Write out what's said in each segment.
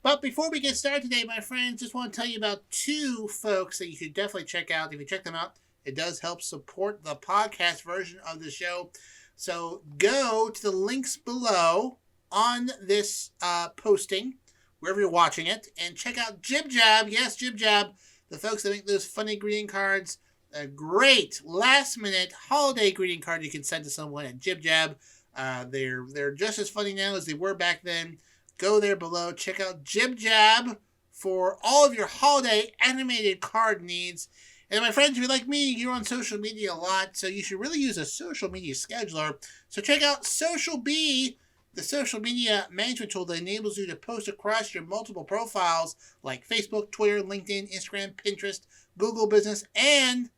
But before we get started today, my friends, just want to tell you about two folks that you should definitely check out. If you check them out, it does help support the podcast version of the show. So go to the links below on this posting, wherever you're watching it, and check out Jib Jab. Yes, Jib Jab, the folks that make those funny greeting cards. A great last-minute holiday greeting card you can send to someone at Jib Jab. They're just as funny now as they were back then. Go there below. Check out Jib Jab for all of your holiday animated card needs. And my friends, if you're like me, you're on social media a lot, so you should really use a social media scheduler. So check out Social Bee, the social media management tool that enables you to post across your multiple profiles like Facebook, Twitter, LinkedIn, Instagram, Pinterest, Google Business, and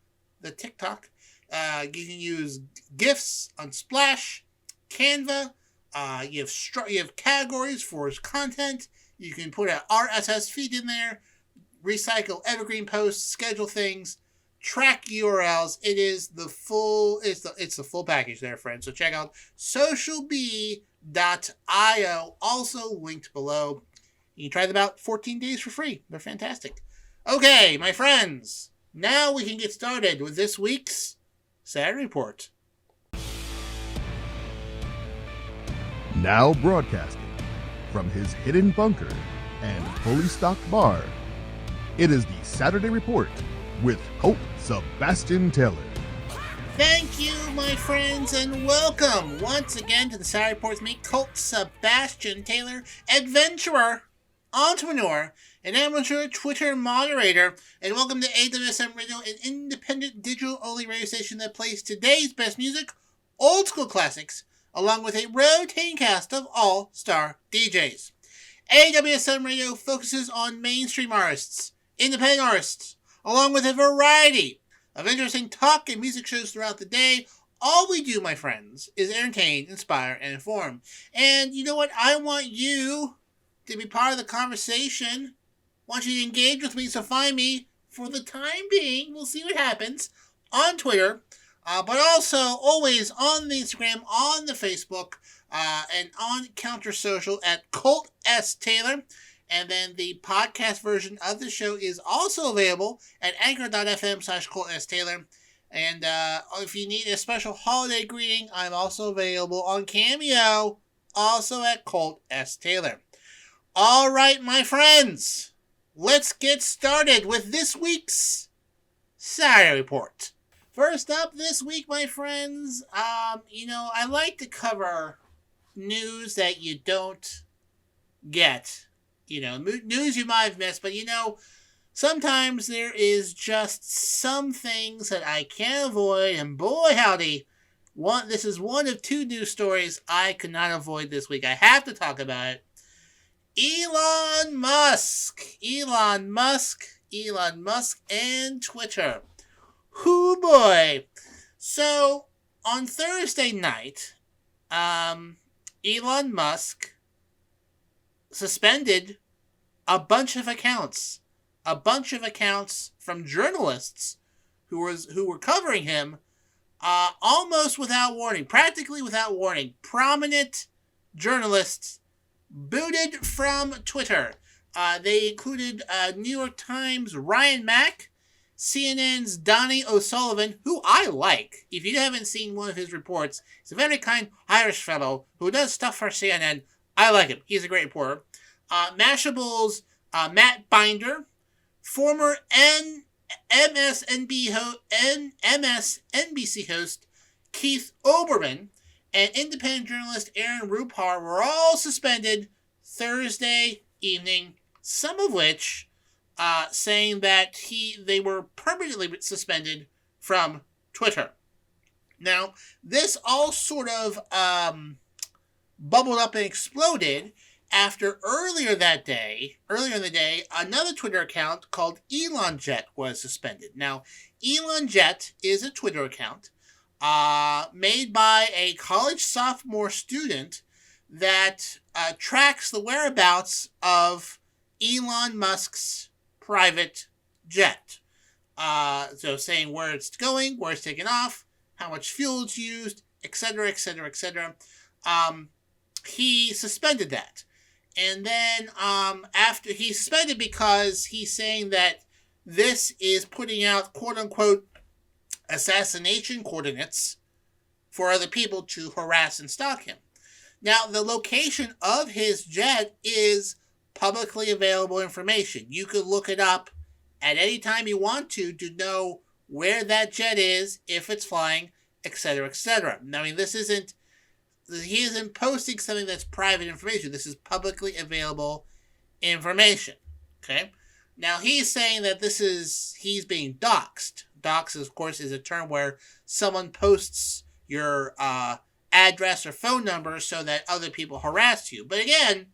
the TikTok. You can use GIFs, Unsplash, Canva. You have categories for content. You can put an RSS feed in there, recycle evergreen posts, schedule things, track URLs. It is the full. It's the full package there, friends. So check out socialbee.io, also linked below. You can try them out 14 days for free. They're fantastic. Okay, my friends. Now we can get started with this week's Saturday Report. Now broadcasting from his hidden bunker and fully stocked bar, it is the Saturday Report with Colt Sebastian Taylor. Thank you, my friends, and welcome once again to the Saturday Report with me, Colt Sebastian Taylor, adventurer, entrepreneur, an amateur Twitter moderator, and welcome to AWSM Radio, an independent digital-only radio station that plays today's best music, old school classics, along with a rotating cast of all-star DJs. AWSM Radio focuses on mainstream artists, independent artists, along with a variety of interesting talk and music shows throughout the day. All we do, my friends, is entertain, inspire, and inform. And you know what? I want you to be part of the conversation. I want you to engage with me, so find me, for the time being, we'll see what happens, on Twitter, but also always on the Instagram, on the Facebook, and on Counter Social at Colt S. Taylor. And then the podcast version of the show is also available at anchor.fm/Colt S. Taylor. And if you need a special holiday greeting, I'm also available on Cameo, also at Colt S. Taylor. All right, my friends, let's get started with this week's Saturday Report. First up this week, my friends, I like to cover news that you don't get. News you might have missed, but sometimes there is just some things that I can't avoid, and boy howdy, this is one of two news stories I could not avoid this week. I have to talk about it. Elon Musk, and Twitter. Hoo boy. So, on Thursday night, Elon Musk suspended a bunch of accounts from journalists who were covering him almost without warning, practically without warning. Prominent journalists booted from Twitter. They included New York Times' Ryan Mack, CNN's Donnie O'Sullivan, who I like. If you haven't seen one of his reports, he's a very kind Irish fellow who does stuff for CNN. I like him. He's a great reporter. Mashable's Matt Binder, former MSNBC host Keith Olbermann, and independent journalist Aaron Rupar were all suspended Thursday evening, some of which saying that they were permanently suspended from Twitter. Now, this all sort of bubbled up and exploded after earlier in the day, another Twitter account called ElonJet was suspended. Now, ElonJet is a Twitter account made by a college sophomore student that tracks the whereabouts of Elon Musk's private jet. So saying where it's going, where it's taken off, how much fuel it's used, etc., etc., etc. He suspended that. And then after he's suspended because he's saying that this is putting out quote-unquote assassination coordinates for other people to harass and stalk him. Now, the location of his jet is publicly available information. You could look it up at any time you want to know where that jet is, if it's flying, etc., etc. I mean, he isn't posting something that's private information. This is publicly available information. Okay? Now, he's saying that he's being doxxed. Dox, of course, is a term where someone posts your address or phone number so that other people harass you. But again,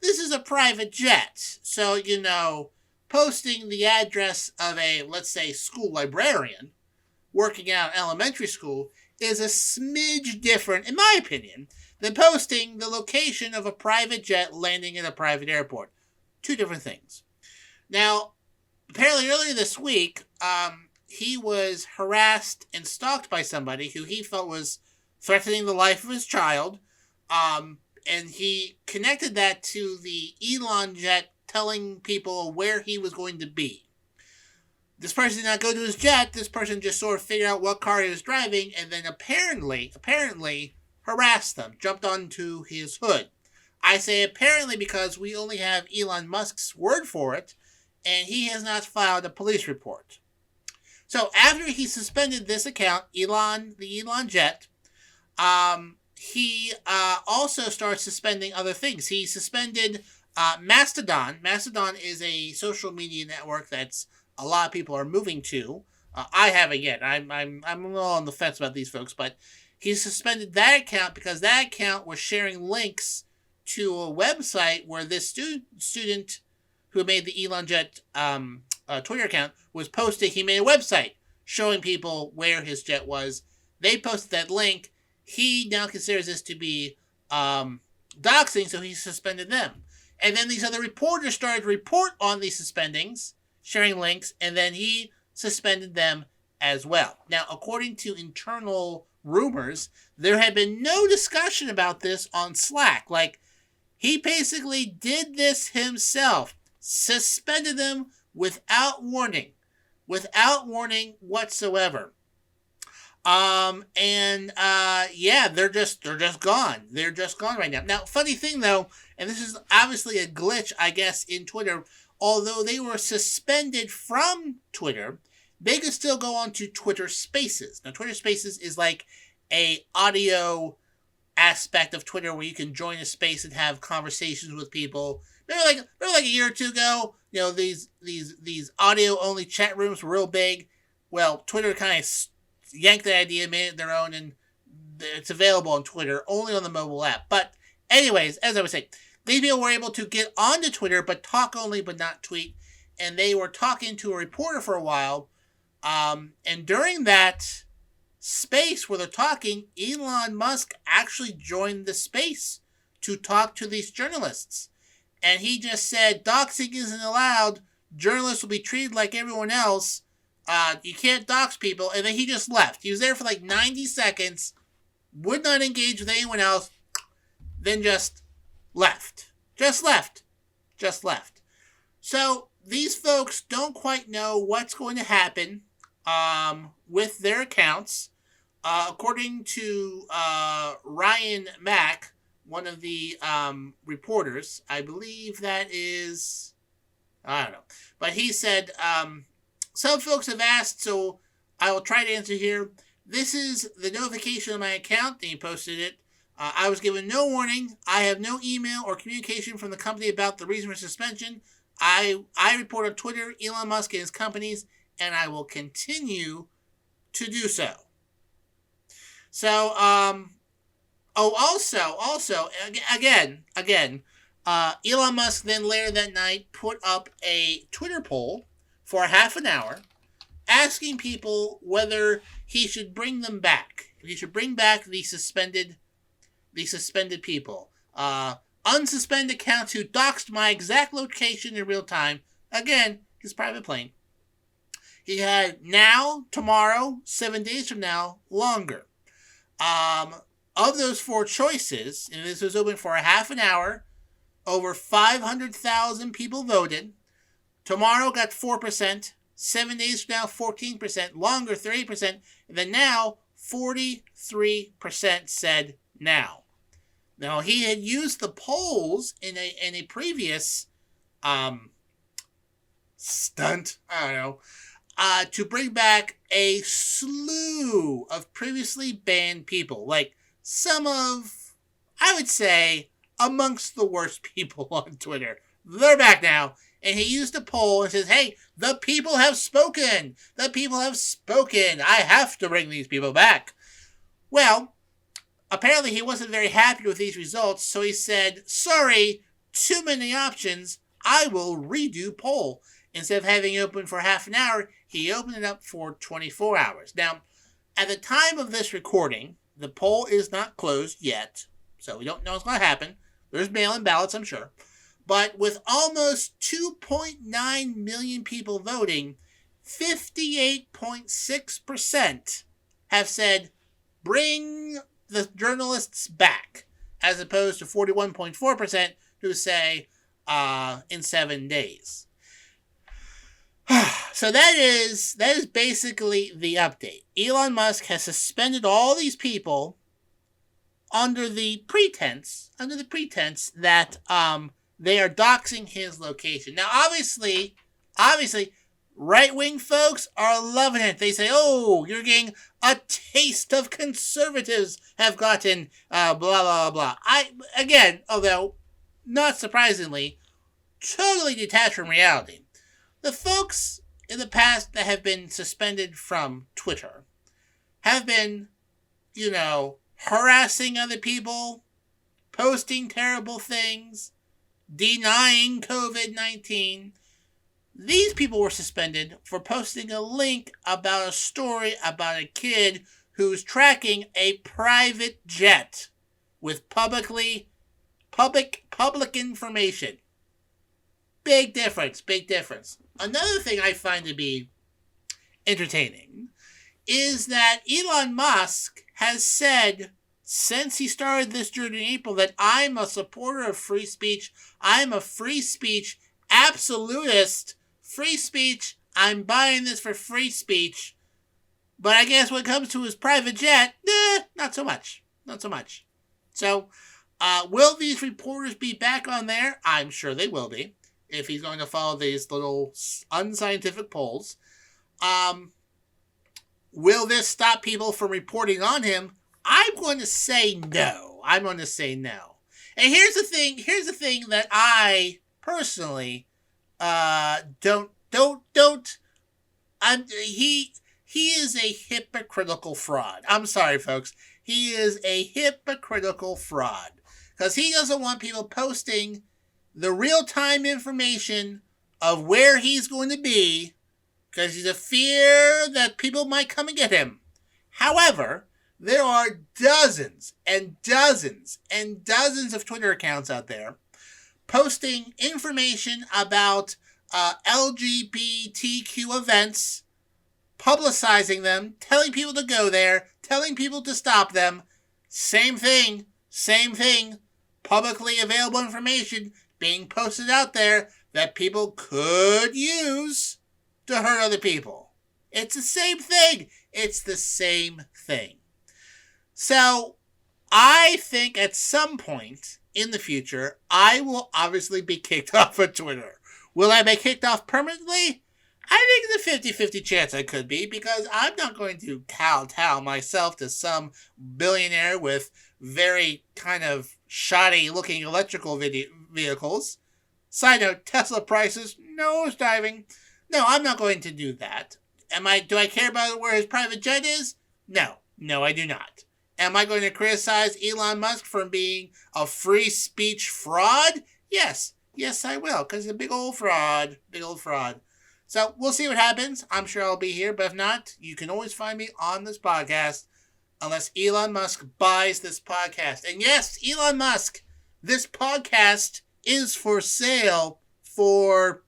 this is a private jet. So, posting the address of a, let's say, school librarian working out in elementary school is a smidge different, in my opinion, than posting the location of a private jet landing in a private airport. Two different things. Now, apparently earlier this week, he was harassed and stalked by somebody who he felt was threatening the life of his child, and he connected that to the Elon jet telling people where he was going to be. This person did not go to his jet. This person just sort of figured out what car he was driving and then apparently harassed them, jumped onto his hood. I say apparently because we only have Elon Musk's word for it, and he has not filed a police report. So after he suspended this account, the Elon jet, he also started suspending other things. He suspended Mastodon. Mastodon is a social media network that's a lot of people are moving to. I haven't yet. I'm a little on the fence about these folks, but he suspended that account because that account was sharing links to a website where this student who made the Elon Jet Twitter account was posting. He made a website showing people where his jet was. They posted that link. He now considers this to be doxing, so he suspended them. And then these other reporters started to report on these suspendings, sharing links, and then he suspended them as well. Now, according to internal rumors, there had been no discussion about this on Slack. Like, he basically did this himself, suspended them without warning whatsoever. Yeah, they're just gone. They're just gone right now. Now, funny thing though, and this is obviously a glitch, I guess, in Twitter. Although they were suspended from Twitter, they could still go on to Twitter Spaces. Now, Twitter Spaces is like a audio aspect of Twitter where you can join a space and have conversations with people. Remember like a year or two ago, these audio only chat rooms were real big. Well, Twitter kind of yanked the idea, made it their own, and it's available on Twitter, only on the mobile app. But anyways, as I was saying, these people were able to get onto Twitter, but talk only, but not tweet. And they were talking to a reporter for a while. And during that space where they're talking, Elon Musk actually joined the space to talk to these journalists. And he just said, doxing isn't allowed. Journalists will be treated like everyone else. You can't dox people. And then he just left. He was there for like 90 seconds, would not engage with anyone else, then just left. Just left. So these folks don't quite know what's going to happen with their accounts. According to Ryan Mack, one of the reporters, I believe that is, I don't know. But he said, some folks have asked, so I will try to answer here. This is the notification of my account, and he posted it. I was given no warning. I have no email or communication from the company about the reason for suspension. I report on Twitter, Elon Musk and his companies, and I will continue to do so. So, also, again, Elon Musk then later that night put up a Twitter poll for half an hour asking people whether he should bring them back. He should bring back the suspended people. Unsuspended accounts who doxed my exact location in real time. Again, his private plane. He had now, tomorrow, 7 days from now, longer. Of those four choices, and this was open for a half an hour, over 500,000 people voted. Tomorrow got 4%. 7 days from now, 14%. Longer, 30%. And then now, 43% said now. Now, he had used the polls in a previous stunt, I don't know, to bring back a slew of previously banned people. Like some of, I would say, amongst the worst people on Twitter. They're back now. And he used a poll and says, hey, the people have spoken. The people have spoken. I have to bring these people back. Well, apparently he wasn't very happy with these results, so he said, sorry, too many options. I will redo poll. Instead of having it open for half an hour, he opened it up for 24 hours. Now, at the time of this recording, the poll is not closed yet, so we don't know what's going to happen. There's mail-in ballots, I'm sure. But with almost 2.9 million people voting, 58.6% have said, bring the journalists back, as opposed to 41.4% who say, in 7 days. So that is basically the update. Elon Musk has suspended all these people under the pretense that they are doxing his location. Now, obviously, right-wing folks are loving it. They say, oh, you're getting a taste of conservatives have gotten blah, blah, blah. Again, although, not surprisingly, totally detached from reality. The folks in the past that have been suspended from Twitter have been, harassing other people, posting terrible things, denying COVID-19. These people were suspended for posting a link about a story about a kid who's tracking a private jet with public information. Big difference. Another thing I find to be entertaining is that Elon Musk has said since he started this journey in April that I'm a supporter of free speech. I'm a free speech absolutist. Free speech, I'm buying this for free speech. But I guess when it comes to his private jet, not so much. So, will these reporters be back on there? I'm sure they will be, if he's going to follow these little unscientific polls. Will this stop people from reporting on him? I'm going to say no. And here's the thing that I personally he is a hypocritical fraud. I'm sorry, folks. He is a hypocritical fraud. Because he doesn't want people posting the real-time information of where he's going to be, because he's a fear that people might come and get him. However, there are dozens and dozens and dozens of Twitter accounts out there posting information about LGBTQ events, publicizing them, telling people to go there, telling people to stop them. Same thing. Publicly available information being posted out there that people could use to hurt other people. It's the same thing. So, I think at some point in the future, I will obviously be kicked off of Twitter. Will I be kicked off permanently? I think it's a 50-50 chance I could be, because I'm not going to kowtow myself to some billionaire with very kind of shoddy-looking electrical vehicles. Side note, Tesla prices nosediving. No, I'm not going to do that. Do I care about where his private jet is? No, I do not. Am I going to criticize Elon Musk for being a free speech fraud? Yes, I will, because he's a big old fraud. So we'll see what happens. I'm sure I'll be here, but if not, you can always find me on this podcast, unless Elon Musk buys this podcast. And yes, Elon Musk, this podcast is for sale for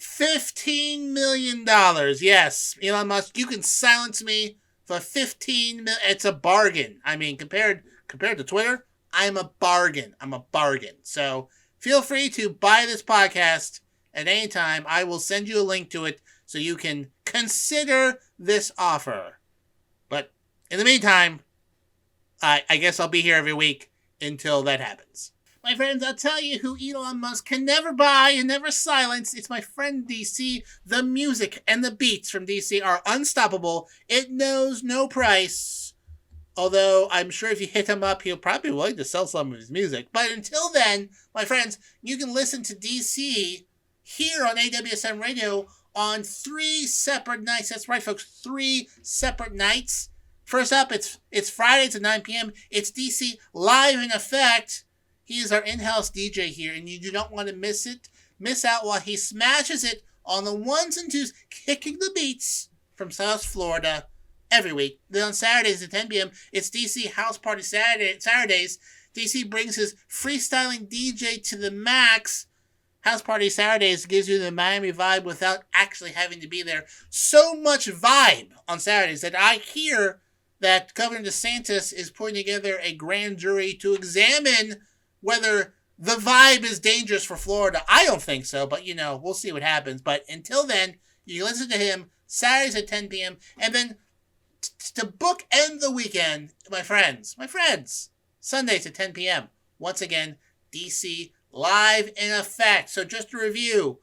$15 million. Yes, Elon Musk, you can silence me for $15 million. It's a bargain. I mean, compared to Twitter, I'm a bargain. So feel free to buy this podcast at any time. I will send you a link to it so you can consider this offer. But in the meantime, I guess I'll be here every week until that happens. My friends, I'll tell you who Elon Musk can never buy and never silence. It's my friend DC. The music and the beats from DC are unstoppable. It knows no price. Although I'm sure if you hit him up, he'll probably be willing to sell some of his music. But until then, my friends, you can listen to DC here on AWSM Radio on 3 separate nights. That's right, folks, 3 separate nights. First up, it's Fridays at 9 p.m. It's DC Live in Effect. He is our in-house DJ here, and you do not want to miss out while he smashes it on the ones and twos, kicking the beats from South Florida every week. Then on Saturdays at 10 p.m., it's DC House Party Saturdays. DC brings his freestyling DJ to the max. House Party Saturdays gives you the Miami vibe without actually having to be there. So much vibe on Saturdays that I hear that Governor DeSantis is putting together a grand jury to examine whether the vibe is dangerous for Florida. I don't think so, but we'll see what happens. But until then, you can listen to him Saturdays at 10 p.m. And then to bookend the weekend, my friends, Sundays at 10 p.m. Once again, DC Live in Effect. So just to review,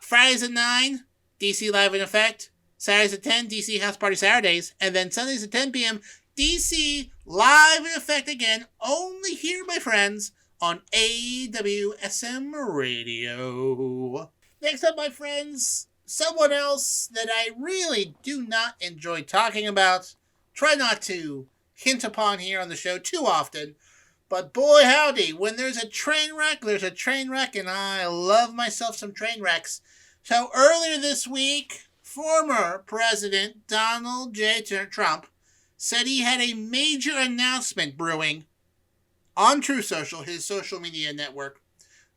Fridays at 9, DC Live in Effect. Saturdays at 10, DC House Party Saturdays. And then Sundays at 10 p.m., DC Live in Effect again, only here, my friends, on AWSM Radio. Next up, my friends, someone else that I really do not enjoy talking about. Try not to hint upon here on the show too often. But boy howdy, when there's a train wreck, there's a train wreck, and I love myself some train wrecks. So earlier this week, former President Donald J. Trump said he had a major announcement brewing on Truth Social, his social media network,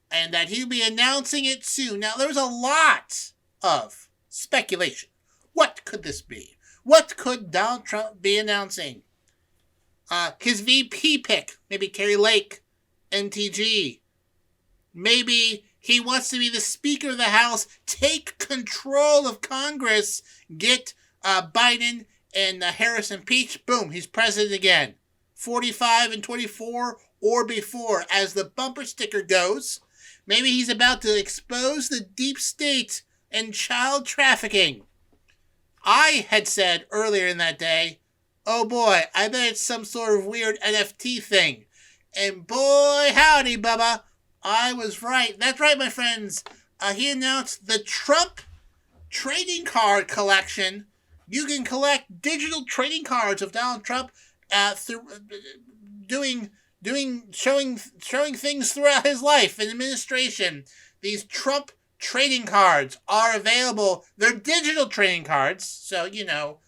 and that he'll be announcing it soon. Now, there's a lot of speculation. What could this be? What could Donald Trump be announcing? His VP pick, maybe Carrie Lake, MTG. Maybe he wants to be the Speaker of the House, take control of Congress, get Biden and Harris impeached. Boom, he's president again. 45 and 24 or before, as the bumper sticker goes. Maybe he's about to expose the deep state and child trafficking. I had said earlier in that day, oh boy, I bet it's some sort of weird NFT thing. And boy howdy, Bubba, I was right. That's right, my friends. He announced the Trump trading card collection. You can collect digital trading cards of Donald Trump through showing things throughout his life and administration. These Trump trading cards are available. They're digital trading cards, so you're not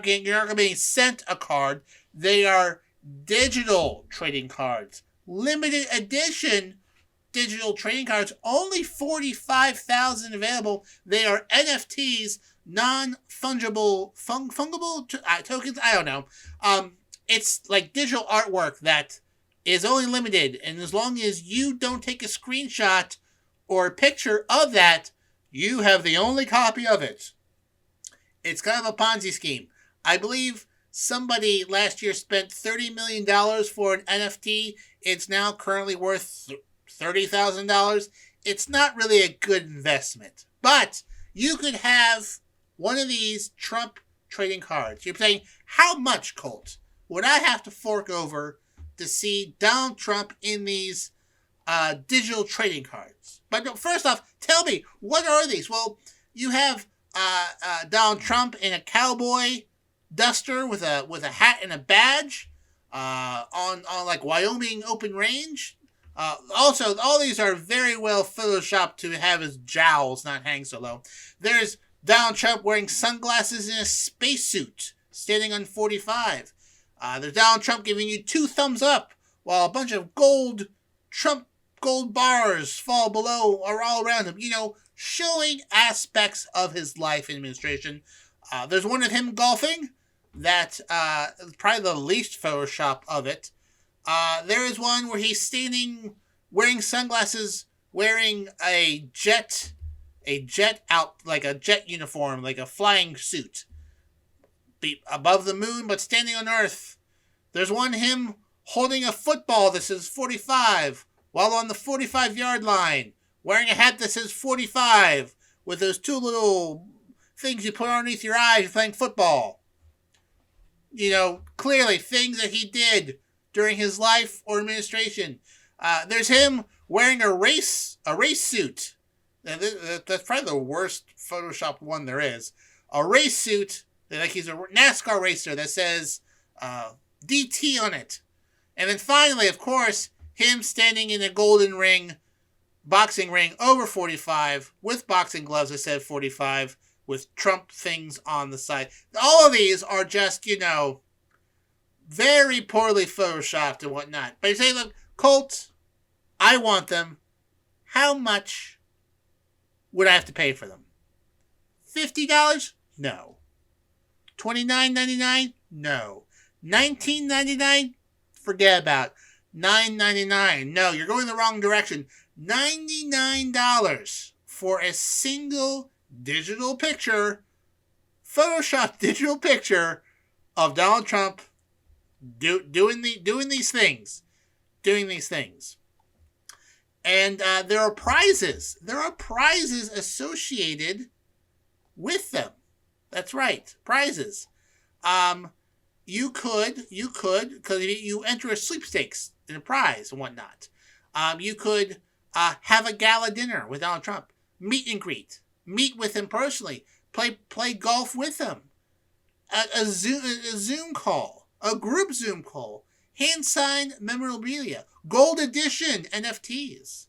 gonna be sent a card. They are digital trading cards, limited edition digital trading cards. Only 45,000 available. They are NFTs, non-fungible, fungible tokens. I don't know. It's like digital artwork that is only limited, and as long as you don't take a screenshot or a picture of that, you have the only copy of it. It's kind of a Ponzi scheme. I believe somebody last year spent $30 million for an NFT. It's now currently worth $30,000. It's not really a good investment. But you could have one of these Trump trading cards. You're saying, how much, Colt, would I have to fork over to see Donald Trump in these digital trading cards? But no, first off, tell me, what are these? Well, you have Donald Trump in a cowboy duster with a hat and a badge on like Wyoming open range. Also, all these are very well photoshopped to have his jowls not hang so low. There's Donald Trump wearing sunglasses in a spacesuit, standing on 45. There's Donald Trump giving you 2 thumbs up, while a bunch of gold bars fall below or all around him. Showing aspects of his life and administration. There's one of him golfing. that probably the least Photoshop of it. There is one where he's standing wearing sunglasses, wearing a jet out, like a jet uniform, like a flying suit, above the moon but standing on Earth. There's one him holding a football that says 45 while on the 45-yard line, wearing a hat that says 45 with those two little things you put underneath your eyes. You're playing football. Clearly things that he did during his life or administration. There's him wearing a race suit. That's probably the worst Photoshopped one there is. A race suit, like he's a NASCAR racer, that says DT on it. And then finally, of course, him standing in a golden ring, boxing ring over 45 with boxing gloves that said 45 with Trump things on the side. All of these are just, very poorly Photoshopped and whatnot. But you say, look, Colt, I want them. How much would I have to pay for them? $50? No. $29.99? No. $19.99? Forget about $9.99. No, you're going the wrong direction. $99 for a single digital picture, Photoshop digital picture of Donald Trump doing these things. And there are prizes. There are prizes associated with them. That's right, prizes. You could, because you enter a sweepstakes in a prize and whatnot. You could have a gala dinner with Donald Trump, meet and greet, meet with him personally, play golf with him, a Zoom call, a group Zoom call, hand-signed memorabilia, gold edition NFTs,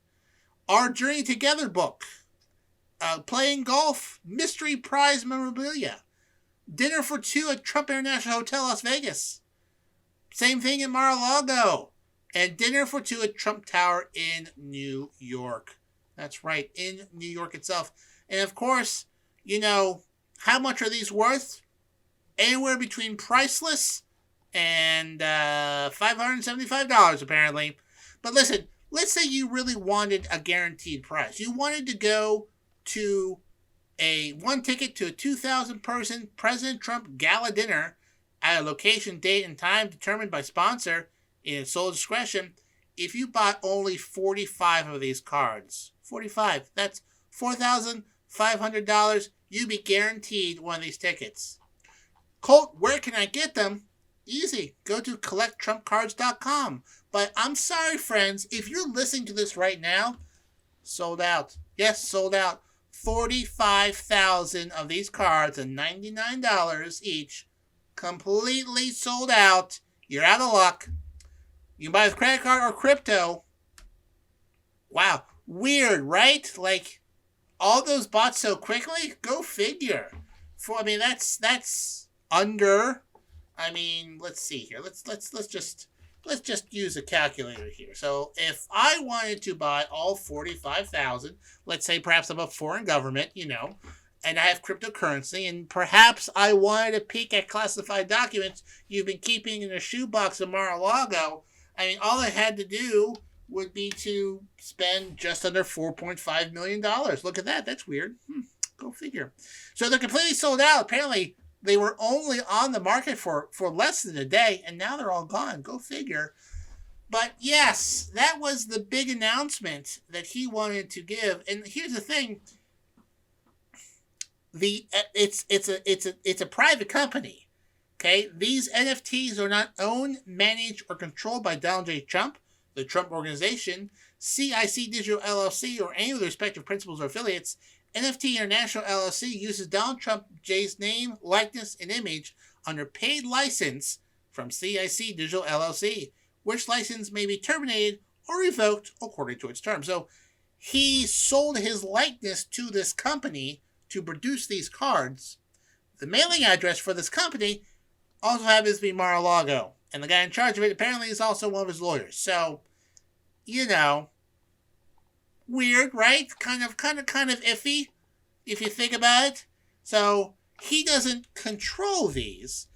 our Journey Together book, playing golf, mystery prize memorabilia, dinner for two at Trump International Hotel, Las Vegas. Same thing in Mar-a-Lago. And dinner for two at Trump Tower in New York. That's right, in New York itself. And of course, how much are these worth? Anywhere between priceless and $575 apparently. But listen, let's say you really wanted a guaranteed price. You wanted to go to one ticket to a 2,000-person President Trump gala dinner at a location, date, and time determined by sponsor in sole discretion. If you bought only 45 of these cards, 45, that's $4,500, you'd be guaranteed one of these tickets. Colt, where can I get them? Easy. Go to collecttrumpcards.com. But I'm sorry, friends, if you're listening to this right now, sold out. Yes, sold out. 45,000 of these cards at $99 each. Completely sold out. You're out of luck. You can buy with credit card or crypto. Wow. Weird, right? Like, all those bought so quickly? Go figure. That's under. Let's see here. Let's just use a calculator here. So if I wanted to buy all 45,000, let's say perhaps I'm a foreign government, and I have cryptocurrency, and perhaps I wanted to peek at classified documents you've been keeping in a shoebox in Mar-a-Lago. All I had to do would be to spend just under $4.5 million. Look at that. That's weird. Go figure. So they're completely sold out. Apparently, they were only on the market for less than a day, and now they're all gone. Go figure. But yes, that was the big announcement that he wanted to give. And here's the thing: it's a private company. Okay, these NFTs are not owned, managed, or controlled by Donald J. Trump, the Trump Organization, CIC Digital LLC, or any of the respective principals or affiliates. NFT International LLC uses Donald Trump J's name, likeness, and image under paid license from CIC Digital LLC, which license may be terminated or revoked according to its terms. So he sold his likeness to this company to produce these cards. The mailing address for this company also happens to be Mar-a-Lago, and the guy in charge of it apparently is also one of his lawyers. So, weird, right? Kind of iffy, if you think about it. So he doesn't control these.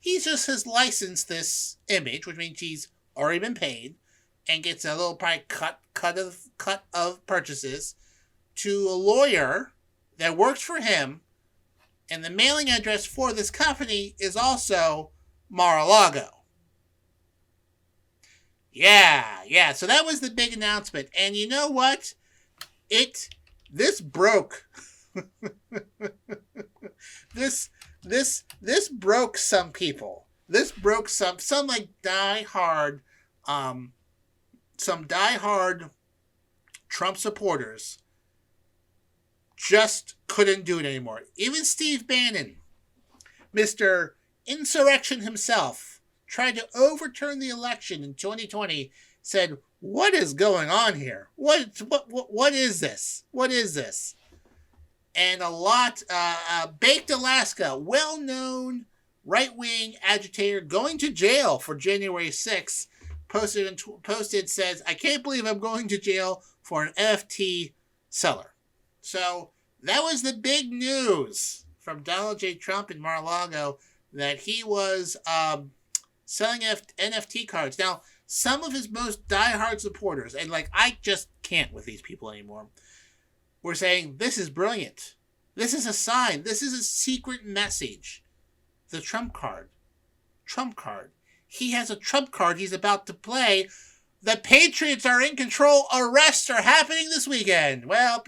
He just has licensed this image, which means he's already been paid, and gets a little probably cut of purchases to a lawyer that works for him, and the mailing address for this company is also Mar-a-Lago. Yeah. So that was the big announcement, and you know what? This broke. This broke some people. This broke some like diehard Trump supporters just couldn't do it anymore. Even Steve Bannon, Mr. Insurrection himself, tried to overturn the election in 2020, said, "What is going on here? What is this? What is this?" And a lot, Baked Alaska, well-known right-wing agitator going to jail for January 6th, posted, says, "I can't believe I'm going to jail for an NFT seller." So that was the big news from Donald J. Trump in Mar-a-Lago, that he was selling NFT cards. Now, some of his most diehard supporters, and like I just can't with these people anymore, were saying, this is brilliant. This is a sign. This is a secret message. The Trump card. He has a Trump card he's about to play. The Patriots are in control. Arrests are happening this weekend. Well,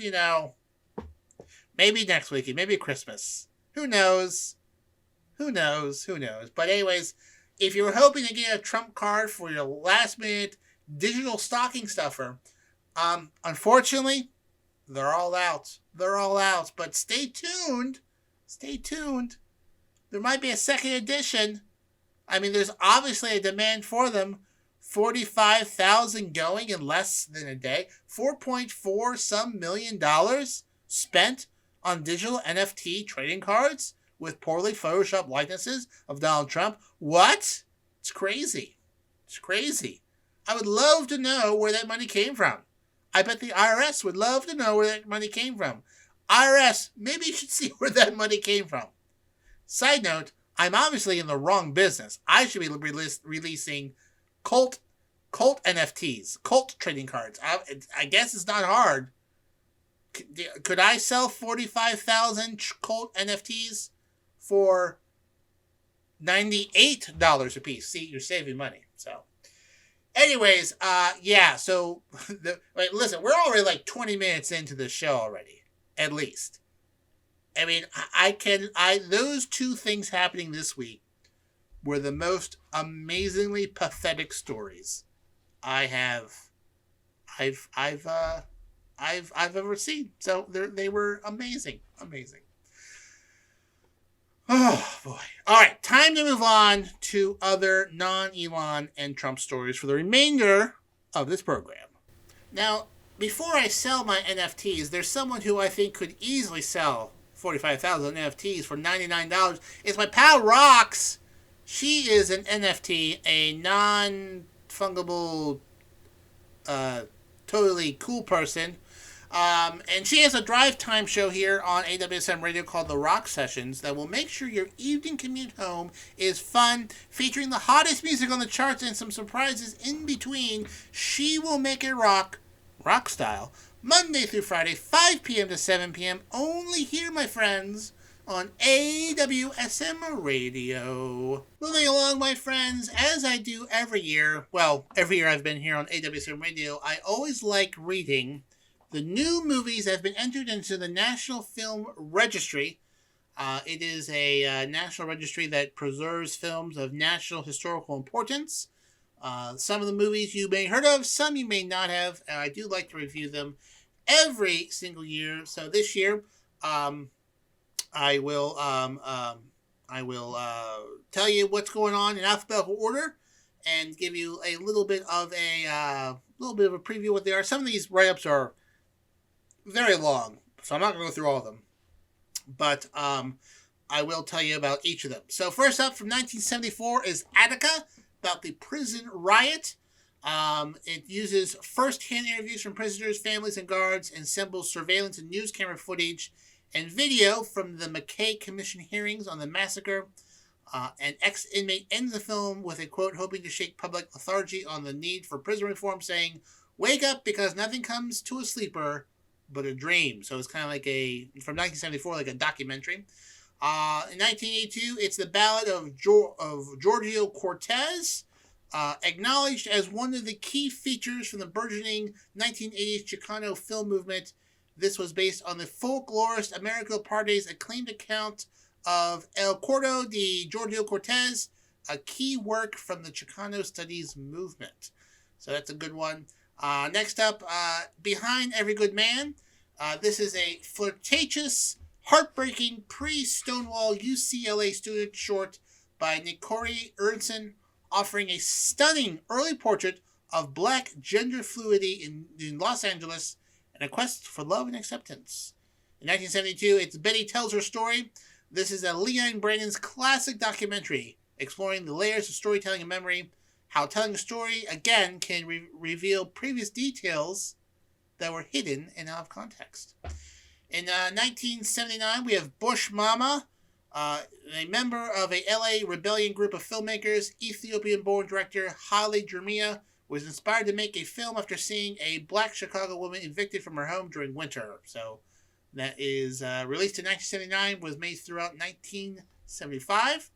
maybe next weekend. Maybe Christmas. Who knows? But anyways, if you were hoping to get a Trump card for your last minute digital stocking stuffer, unfortunately, they're all out. But stay tuned. There might be a second edition. I mean, there's obviously a demand for them. 45,000 going in less than a day. $4.4 some million spent on digital NFT trading cards with poorly photoshopped likenesses of Donald Trump. What? It's crazy. I would love to know where that money came from. I bet the IRS would love to know where that money came from. IRS, maybe you should see where that money came from. Side note, I'm obviously in the wrong business. I should be releasing Colt NFTs, Colt trading cards. I guess it's not hard. Could I sell 45,000 Colt NFTs for $98 a piece? See, you're saving money. So, anyways, yeah. So, listen, we're already like 20 minutes into the show already, at least. I mean, those two things happening this week were the most amazingly pathetic stories I've ever seen. So they were amazing. Oh boy. All right, time to move on to other non-Elon and Trump stories for the remainder of this program. Now, before I sell my NFTs, there's someone who I think could easily sell 45,000 NFTs for $99. It's my pal Rox. She is an NFT, a non-fungible, totally cool person. And she has a drive time show here on AWSM Radio called The Rock Sessions that will make sure your evening commute home is fun, featuring the hottest music on the charts and some surprises in between. She will make it rock style, Monday through Friday, 5 p.m. to 7 p.m. Only here, my friends, on AWSM Radio. Moving along, my friends, as I do every year, I've been here on AWSM Radio, I always like reading the new movies that have been entered into the National Film Registry. It is a national registry that preserves films of national historical importance. Some of the movies you may have heard of, some you may not have. I do like to review them every single year. So this year, I will tell you what's going on in alphabetical order and give you a little bit of a preview of what they are. Some of these write-ups are very long, so I'm not going to go through all of them. But I will tell you about each of them. So first up, from 1974 is Attica, about the prison riot. It uses first-hand interviews from prisoners, families, and guards, and assembles surveillance and news camera footage and video from the McKay Commission hearings on the massacre. An ex-inmate ends the film with a quote hoping to shake public lethargy on the need for prison reform, saying, "Wake up because nothing comes to a sleeper but a dream." So it's kind of like from 1974, like a documentary. In 1982, it's the Ballad of Giorgio Cortez, acknowledged as one of the key features from the burgeoning 1980s Chicano film movement. This was based on the folklorist Americo Parde's acclaimed account of El Cordo de Giorgio Cortez, a key work from the Chicano Studies movement. So that's a good one. Next up, Behind Every Good Man. This is a flirtatious, heartbreaking pre-Stonewall UCLA student short by Nikori Ernson, offering a stunning early portrait of black gender fluidity in Los Angeles and a quest for love and acceptance. In 1972, it's Betty Tells Her Story. This is a Leon Brannon's classic documentary exploring the layers of storytelling and memory, how telling a story, again, can reveal previous details that were hidden and out of context. In 1979, we have Bush Mama, a member of a LA rebellion group of filmmakers. Ethiopian-born director Haile Jeremiah was inspired to make a film after seeing a black Chicago woman evicted from her home during winter. So that is released in 1979, was made throughout 1975.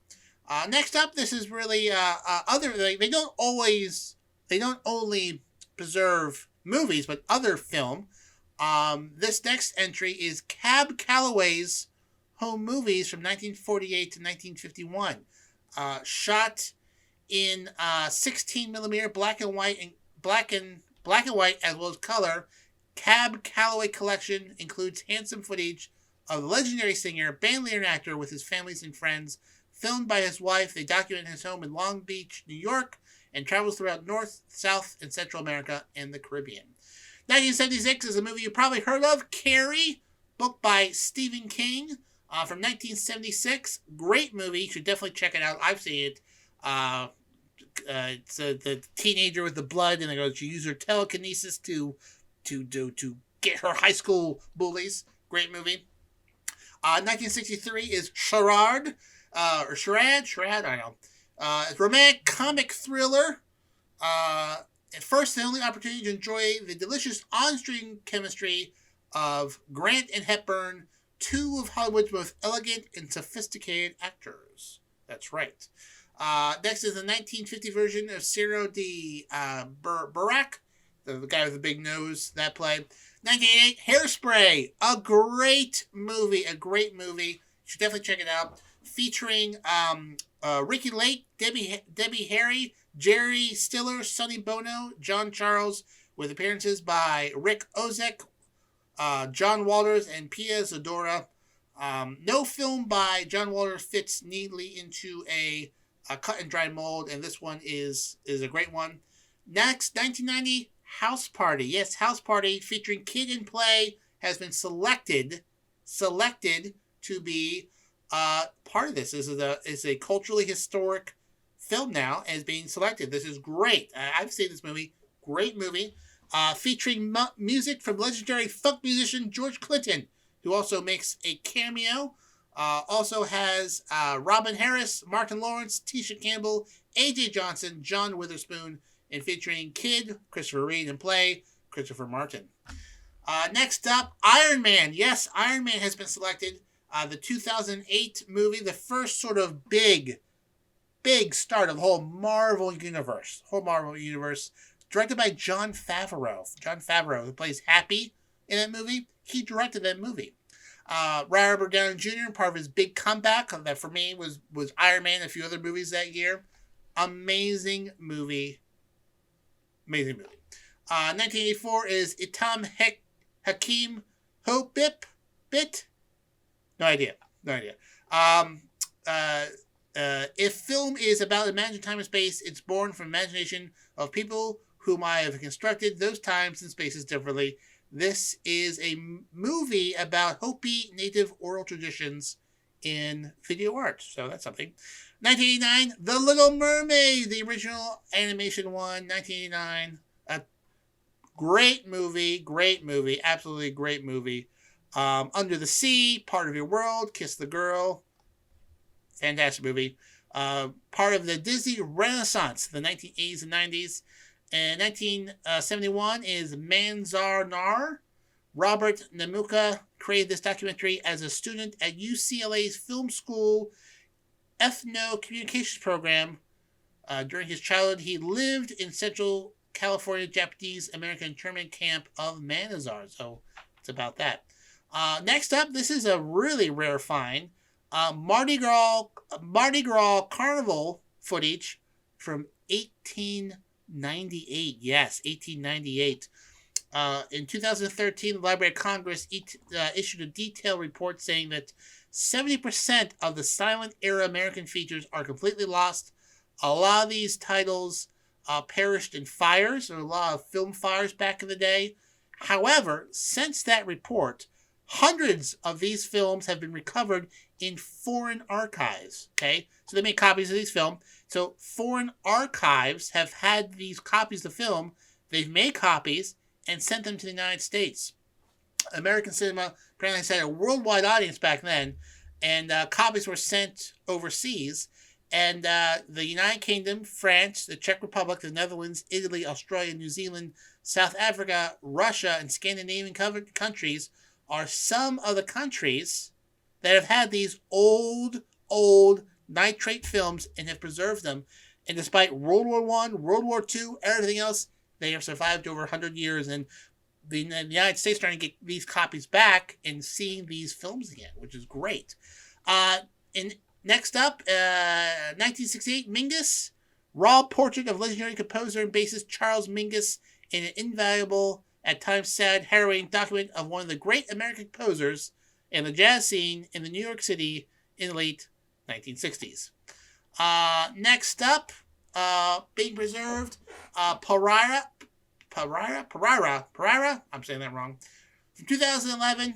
Next up, this is really they don't only preserve movies, but other film. This next entry is Cab Calloway's home movies from 1948 to 1951. Shot in 16mm black and white as well as color. Cab Calloway collection includes handsome footage of the legendary singer, band leader, and actor with his families and friends. Filmed by his wife, they document his home in Long Beach, New York, and travels throughout North, South, and Central America and the Caribbean. 1976 is a movie you probably heard of, Carrie, book by Stephen King, from 1976. Great movie. You should definitely check it out. I've seen it. It's the teenager with the blood, and she used her telekinesis to get her high school bullies. Great movie. 1963 is Charade, or Charade, I don't know. It's a romantic comic thriller. First and only opportunity to enjoy the delicious on-screen chemistry of Grant and Hepburn, two of Hollywood's most elegant and sophisticated actors. That's right. Next is the 1950 version of Ciro de Bergerac, the guy with the big nose, that play. 1988, Hairspray, a great movie. You should definitely check it out. Featuring Ricky Lake, Debbie Harry, Jerry Stiller, Sonny Bono, John Charles, with appearances by Rick Ozek, John Walters, and Pia Zadora. No film by John Walters fits neatly into a cut and dry mold, and this one is a great one. Next, 1990, House Party. Yes, House Party, featuring Kid and Play, has been selected to be part of this. This is a culturally historic film now, as being selected. This is great. I've seen this movie. Great movie. Featuring music from legendary funk musician George Clinton, who also makes a cameo. Also has Robin Harris, Martin Lawrence, Tisha Campbell, A.J. Johnson, John Witherspoon, and featuring Kid, Christopher Reed, and Play, Christopher Martin. Next up, Iron Man. Yes, Iron Man has been selected. The 2008 movie, the first sort of big start of the whole Marvel universe. Directed by Jon Favreau, who plays Happy in that movie. He directed that movie. Robert Downey Jr., part of his big comeback, that for me was Iron Man and a few other movies that year. Amazing movie. 1984 is Itam Hakim Hobip Bit. No idea. If film is about imagined time and space, it's born from imagination of people whom I have constructed those times and spaces differently. This is a movie about Hopi native oral traditions in video art. So that's something. 1989, The Little Mermaid, the original animation one, 1989. A great movie, absolutely great movie. Under the Sea, Part of Your World, Kiss the Girl. Fantastic movie. part of the Disney Renaissance, the 1980s and 90s. And 1971 is Manzar Nar. Robert Namuka created this documentary as a student at UCLA's film school ethno-communications program. During his childhood, he lived in Central California Japanese American internment camp of Manazar. So it's about that. Next up, this is a really rare find. Mardi Gras Carnival footage from 1898. Yes, 1898. In 2013, the Library of Congress issued a detailed report saying that 70% of the silent era American features are completely lost. A lot of these titles perished in fires, or a lot of film fires back in the day. However, since that report, hundreds of these films have been recovered in foreign archives. Okay, so they make copies of these films. So foreign archives have had these copies of film. They've made copies and sent them to the United States. American cinema apparently had a worldwide audience back then, and copies were sent overseas. And the United Kingdom, France, the Czech Republic, the Netherlands, Italy, Australia, New Zealand, South Africa, Russia, and Scandinavian countries are some of the countries that have had these old nitrate films and have preserved them. And despite World War I, World War II, everything else, they have survived over 100 years. And the United States trying to get these copies back and seeing these films again, which is great. Next up, 1968, Mingus. Raw portrait of legendary composer and bassist Charles Mingus in an invaluable, at times sad, harrowing document of one of the great American composers and the jazz scene in the New York City in the late 1960s. Next up, being preserved, Parara, I'm saying that wrong. From 2011,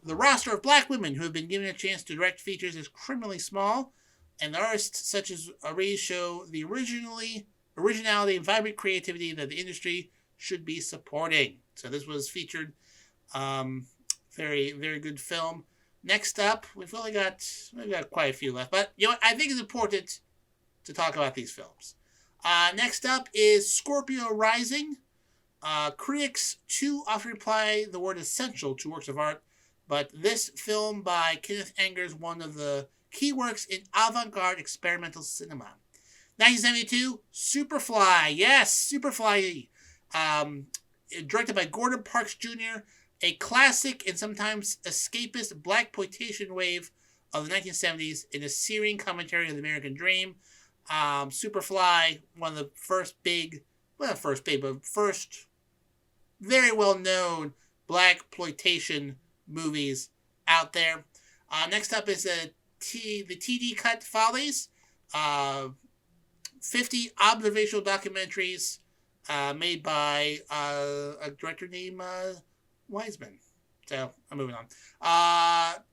the roster of black women who have been given a chance to direct features is criminally small, and artists such as Ari show the originality and vibrant creativity that the industry should be supporting. So this was featured. Very, very good film. Next up, we've got quite a few left, but you know what? I think it's important to talk about these films. Next up is Scorpio Rising. Critics too often apply the word essential to works of art, but this film by Kenneth Anger is one of the key works in avant-garde experimental cinema. 1972, Superfly. Yes, Superfly. Directed by Gordon Parks Jr., a classic and sometimes escapist blaxploitation wave of the 1970s in a searing commentary on the American dream. Superfly, one of the first very well-known blaxploitation movies out there. Next up is the TD Cut Follies, 50 observational documentaries made by a director named Wiseman. So, I'm moving on.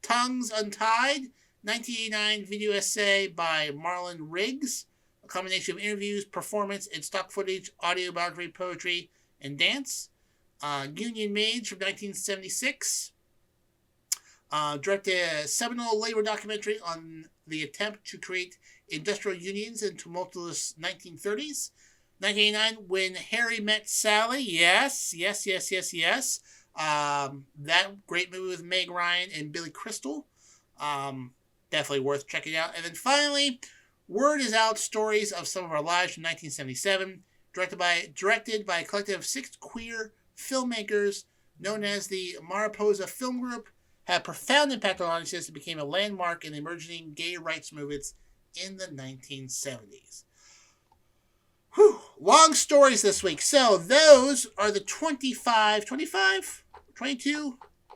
Tongues Untied, 1989 video essay by Marlon Riggs, a combination of interviews, performance, and stock footage, autobiography, poetry, and dance. Union Maids from 1976. Directed a seminal labor documentary on the attempt to create industrial unions in tumultuous 1930s. 1989, When Harry Met Sally. Yes. That great movie with Meg Ryan and Billy Crystal. Definitely worth checking out. And then finally, Word Is Out, Stories of Some of Our Lives from 1977. Directed by a collective of 6 queer filmmakers known as the Mariposa Film Group, had a profound impact on audiences and became a landmark in the emerging gay rights movements in the 1970s. Whew, long stories this week. So those are the 22,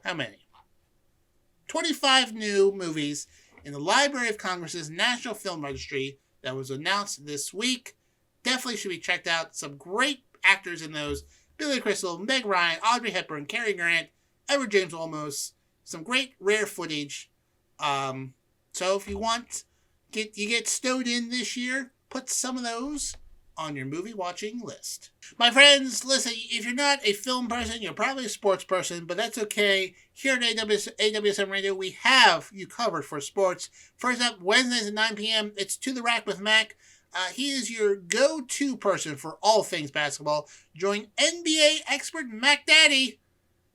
how many? 25 new movies in the Library of Congress's National Film Registry that was announced this week. Definitely should be checked out. Some great actors in those. Billy Crystal, Meg Ryan, Audrey Hepburn, Cary Grant, Edward James Olmos. Some great rare footage. So if you want, you get stowed in this year, put some of those on your movie watching list. My friends, listen, if you're not a film person, you're probably a sports person, but that's okay. Here at AWSM Radio, we have you covered for sports. First up, Wednesdays at 9 p.m., it's To the Rack with Mac. He is your go-to person for all things basketball. Join NBA expert Mac Daddy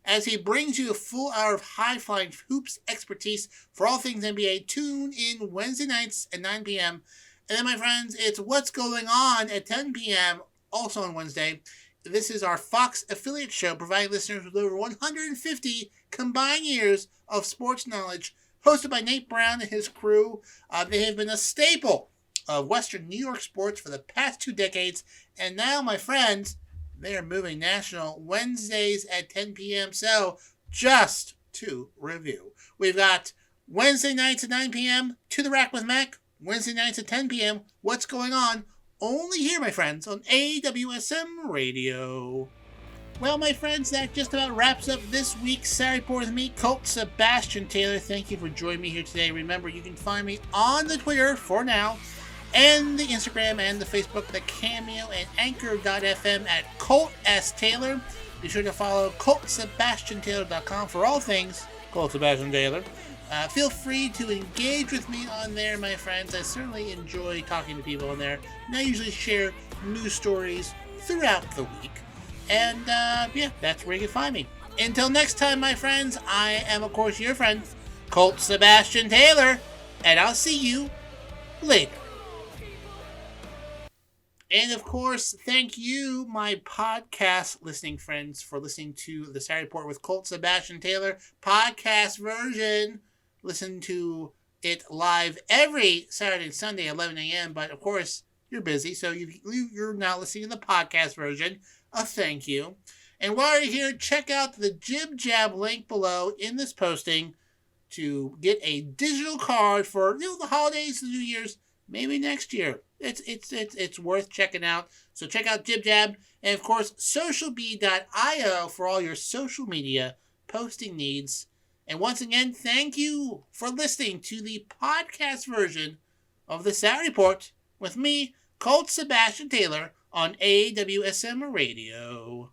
as he brings you a full hour of high-flying hoops expertise for all things NBA. Tune in Wednesday nights at 9 p.m. And then, my friends, it's What's Going On at 10 p.m., also on Wednesday. This is our Fox affiliate show, providing listeners with over 150 combined years of sports knowledge, hosted by Nate Brown and his crew. They have been a staple of Western New York sports for the past 2 decades, and now, my friends, they are moving national Wednesdays at 10 p.m. So, just to review, we've got Wednesday nights at 9 p.m., To the Rack with Mac. Wednesday nights at 10 p.m., What's Going On? Only here, my friends, on AWSM Radio. Well, my friends, that just about wraps up this week's Saturday Report with me, Colt Sebastian Taylor. Thank you for joining me here today. Remember, you can find me on the Twitter for now, and the Instagram and the Facebook, the Cameo and Anchor.fm at Colt S. Taylor. Be sure to follow ColtSebastianTaylor.com for all things Colt Sebastian Taylor. Feel free to engage with me on there, my friends. I certainly enjoy talking to people on there. And I usually share news stories throughout the week. And, that's where you can find me. Until next time, my friends, I am, of course, your friend, Colt Sebastian Taylor. And I'll see you later. And, of course, thank you, my podcast listening friends, for listening to the Saturday Report with Colt Sebastian Taylor podcast version. Listen to it live every Saturday and Sunday at 11 a.m. But, of course, you're busy, so you're now listening to the podcast version. Thank you. And while you're here, check out the Jib Jab link below in this posting to get a digital card for the holidays, the New Year's, maybe next year. It's worth checking out. So check out Jib Jab. And, of course, socialbee.io for all your social media posting needs. And once again, thank you for listening to the podcast version of the Saturday Report with me, Colt Sebastian Taylor, on AWSM Radio.